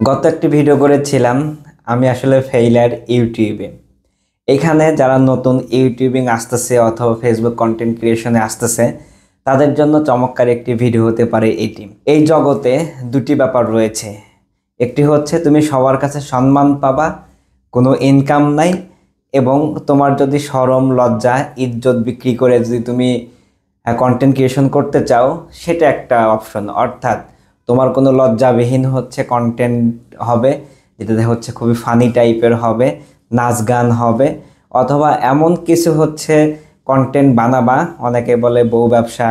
গত একটি ভিডিও করেছিলাম আমি আসলে ফেইলার ইউটিউবে। এখানে যারা নতুন ইউটিউবিং আসতেছে অথবা ফেসবুক কন্টেন্ট ক্রিয়েশনে আসতেছে তাদের জন্য চমৎকার একটি ভিডিও হতে পারে এটি। এই জগতে দুটি ব্যাপার রয়েছে, একটি হচ্ছে তুমি সবার কাছে সম্মান পাবা, কোনো ইনকাম নাই, এবং তোমার যদি শরম লজ্জা ইজ্জত বিক্রি করে যদি তুমি কন্টেন্ট ক্রিয়েশন করতে চাও সেটা একটা অপশন। অর্থাৎ তোমার কোনো লজ্জাবিহীন হচ্ছে কন্টেন্ট হবে, যেটাতে হচ্ছে খুবই ফানি টাইপের হবে, নাচ গান হবে, অথবা এমন কিছু হচ্ছে কন্টেন্ট বানাবা, অনেকে বলে বউ ব্যবসা,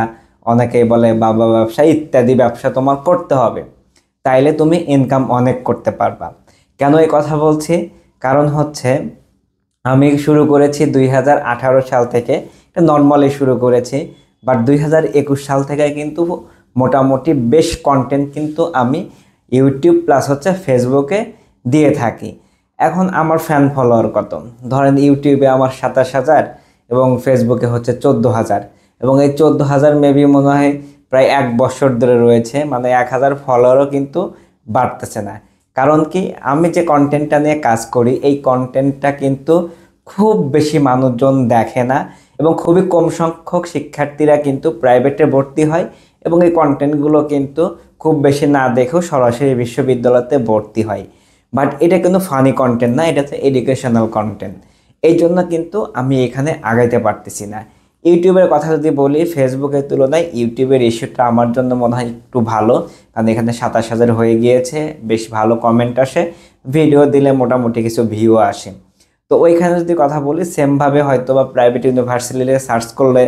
অনেকেই বলে বাবা ব্যবসা ইত্যাদি ব্যবসা তোমার করতে হবে, তাইলে তুমি ইনকাম অনেক করতে পারবা। কেন এই কথা বলছি? কারণ হচ্ছে আমি শুরু করেছি 2018 সাল থেকে, এটা নর্মালি শুরু করেছি, বাট 2021 সাল থেকে কিন্তু মোটামুটি বেশ কন্টেন্ট কিন্তু আমি ইউটিউব প্লাস হচ্ছে ফেসবুকে দিয়ে থাকি। এখন আমার ফ্যান ফলোয়ার কত, ধরেন ইউটিউবে আমার 27,000 এবং ফেসবুকে হচ্ছে 14,000, এবং এই 14,000 মেবি মনে হয় প্রায় 1 বছর ধরে রয়েছে, মানে 1,000 ফলোয়ারও কিন্তু বাড়তেছে না। কারণ কি, আমি যে কন্টেন্টটা নিয়ে কাজ করি এই কন্টেন্টটা কিন্তু খুব বেশি মানুষজন দেখে না, এবং খুবই কম সংখ্যক শিক্ষার্থীরা কিন্তু প্রাইভেটে ভর্তি হয়, এবং এই কন্টেন্টগুলো কিন্তু খুব বেশি না দেখেও সরাসরি বিশ্ববিদ্যালয়তে ভর্তি হয়। বাট এটা কিন্তু ফানি কন্টেন্ট না, এটা হচ্ছে এডুকেশনাল কন্টেন্ট। এই জন্য কিন্তু আমি এখানে আগাইতে পারতেছি না। ইউটিউবের কথা যদি বলি, ফেসবুকের তুলনায় ইউটিউবের ইস্যুটা আমার জন্য মনে হয় একটু ভালো, কারণ এখানে 27,000 হয়ে গিয়েছে, বেশ ভালো কমেন্ট আসে, ভিডিও দিলে মোটামুটি কিছু ভিউ আসে। তো ওইখানে যদি কথা বলি, সেমভাবে হয়তো বা প্রাইভেট ইউনিভার্সিটিতে সার্চ করলে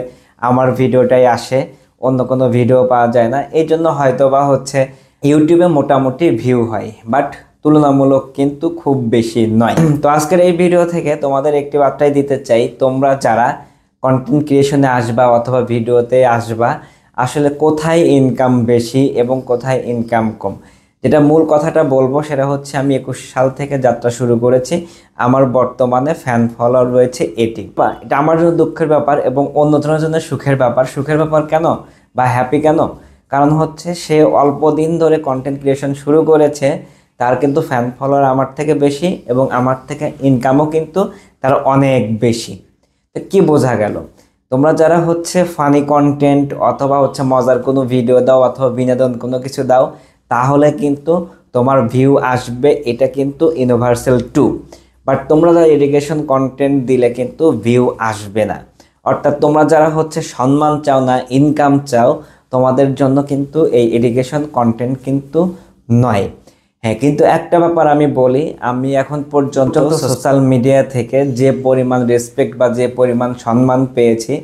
আমার ভিডিওটাই আসে, অন্য কোনো ভিডিও পাওয়া যায় না, এই জন্য হয়তো বা হচ্ছে ইউটিউবে মোটামুটি ভিউ হয়, বাট তুলনামূলক কিন্তু খুব বেশি নয়। তো আজকের এই ভিডিও থেকে তোমাদের একটি বার্তাই দিতে চাই, তোমরা যারা কন্টেন্ট ক্রিয়েশনে আসবা অথবা ভিডিওতে আসবা, আসলে কোথায় ইনকাম বেশি এবং কোথায় ইনকাম কম, যেটা মূল কথাটা বলবো সেটা হচ্ছে আমি 21 সাল থেকে যাত্রা শুরু করেছি, আমার বর্তমানে ফ্যান ফলোয়ার রয়েছে এটি। এটা আমার জন্য দুঃখের ব্যাপার এবং অন্যজনের জন্য সুখের ব্যাপার। সুখের ব্যাপার কেন বা হ্যাপি কেন? কারণ হচ্ছে সে অল্প দিন ধরে কন্টেন্ট ক্রিয়েশন শুরু করেছে, তার কিন্তু ফ্যান ফলোয়ার আমার থেকে বেশি এবং আমার থেকে ইনকামও কিন্তু তার অনেক বেশি। তো কি বোঝা গেল? তোমরা যারা হচ্ছে ফানি কন্টেন্ট অথবা হচ্ছে মজার কোনো ভিডিও দাও অথবা বিনোদন কোনো কিছু দাও, তাহলে কিন্তু তোমার ভিউ আসবে, এটা কিন্তু ইউনিভার্সাল টু। বাট তোমরা যারা এডুকেশন কন্টেন্ট দিলে কিন্তু ভিউ আসবে না। অর্থাৎ তোমরা যারা হচ্ছে সম্মান চাও না, ইনকাম চাও, তোমাদের জন্য কিন্তু এই এডুকেশন কন্টেন্ট কিন্তু নয়। হ্যাঁ, কিন্তু একটা ব্যাপার আমি বলি, আমি এখন পর্যন্ত সোশ্যাল মিডিয়া থেকে যে পরিমাণ রেসপেক্ট বা যে পরিমাণ সম্মান পেয়েছি,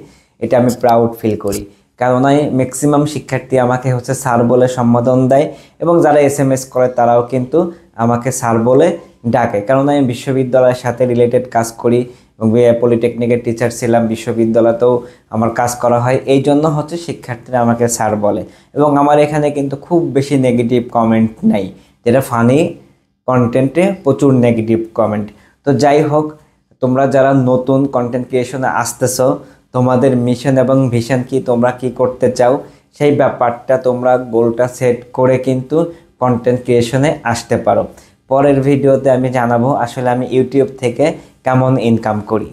এটা আমি প্রাউড ফিল করি। কারণ ম্যাক্সিমাম শিক্ষার্থী আমাকে হচ্ছে স্যার বলে সম্বোধন দেয়, এবং যারা SMS করে তারাও কিন্তু আমাকে স্যার বলে ডাকে, কারণ আমি বিশ্ববিদ্যালয়ের সাথে রিলেটেড কাজ করি এবং পলিটেকনিকের টিচার ছিলাম, বিশ্ববিদ্যালয়তেও আমার কাজ করা হয়, এই জন্য হচ্ছে শিক্ষার্থীরা আমাকে স্যার বলে। এবং আমার এখানে কিন্তু খুব বেশি নেগেটিভ কমেন্ট নাই, যেটা ফানি কন্টেন্টে প্রচুর নেগেটিভ কমেন্ট। তো যাই হোক, তোমরা যারা নতুন কন্টেন্ট ক্রিয়েশনে আসতেছো, তোমাদের মিশন এবং ভিশন কি, তোমরা কি করতে চাও, সেই ব্যাপারটা তোমরা গোলটা সেট করে কিন্তু কন্টেন্ট ক্রিয়েশনে আসতে পারো। পরের ভিডিওতে আমি জানাবো আসলে আমি ইউটিউব থেকে কেমন ইনকাম করি।